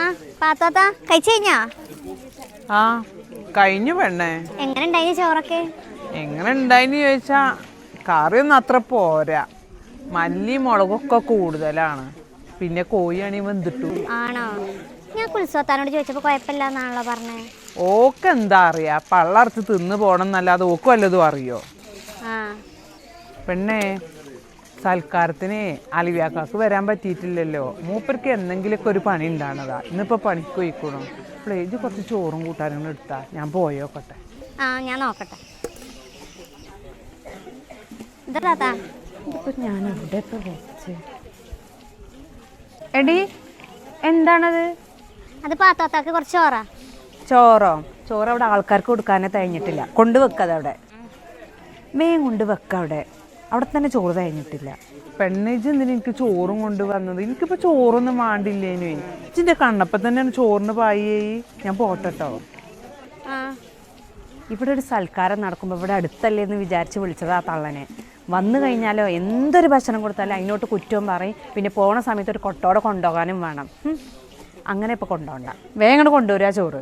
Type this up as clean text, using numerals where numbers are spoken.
ആ പാത്താത്ത കഴിച്ചു കഴിഞ്ഞാ? ആ കഴിഞ്ഞു പെണ്ണേ. എങ്ങനെ ഉണ്ടായി ചോറൊക്കെ? എങ്ങനെ ഉണ്ടായിന്ന് ചോദിച്ചാ കറിയൊന്നും അത്ര പോരാ, മല്ലി മുളകൊക്കെ കൂടുതലാണ്, പിന്നെ കോഴിയാണെങ്കിൽ വെന്തിട്ടു. ആണോ? ഞാൻ കുൽസോത്താനോട് ചോദിച്ചപ്പോ കുഴപ്പമില്ലാന്നാണല്ലോ പറഞ്ഞേ. ഓക്ക് എന്താ അറിയാ, പള്ളർത്ത് തിന്ന് പോണം എന്നല്ലാതെ ഓക്ക് വല്ലതും അറിയോ? പെണ്ണേ, സൽക്കാരത്തിന് അലിവ്യാക്കാക്ക് വരാൻ പറ്റിയിട്ടില്ലല്ലോ. മൂപ്പർക്ക് എന്തെങ്കിലുമൊക്കെ ഒരു പണി ഉണ്ടാണതാ. ഇന്നിപ്പോ പണിക്ക് പോയിക്കണോ? പ്ലേജ് കുറച്ച് ചോറും കൂട്ടാനും എടുത്താ ഞാൻ പോയോക്കട്ടെ. ഞാൻ നോക്കട്ടെ. ഇതാ ഞാൻ എവിടെയൊക്കെ വെച്ച്. എടി എന്താണത്? അത് പാത്താത്താക്ക് കുറച്ച് ചോറാ. ചോറോ? ചോറ് അവിടെ ആൾക്കാർക്ക് കൊടുക്കാനേ തയ്ഞ്ഞിട്ടില്ല. കൊണ്ടുവെക്കത് അവിടെ വേഗം കൊണ്ടുവെക്ക. അവിടെ തന്നെ ചോറ് തയ്ഞ്ഞിട്ടില്ല. പെണ്ണേജ് എന്തിനാ എനിക്ക് ചോറും കൊണ്ട് വന്നത്? എനിക്കിപ്പോൾ ചോറൊന്നും വേണ്ടില്ലേനു. ഇതിൻ്റെ കണ്ണപ്പം തന്നെയാണ് ചോറിന് പായേ. ഞാൻ പോട്ടോ. ഇവിടെ ഒരു സൽക്കാരം നടക്കുമ്പോൾ ഇവിടെ അടുത്തല്ലേ എന്ന് വിചാരിച്ച് വിളിച്ചതാ തള്ളനെ. വന്നു കഴിഞ്ഞാലോ എന്തൊരു ഭക്ഷണം കൊടുത്താലും അതിനോട്ട് കുറ്റവും പറയും. പിന്നെ പോണ സമയത്ത് ഒരു കൊട്ടോടെ കൊണ്ടുപോകാനും വേണം. അങ്ങനെ ഇപ്പോൾ കൊണ്ടുപോകണ്ട, വേഗം കൊണ്ടുവരിക ചോറ്.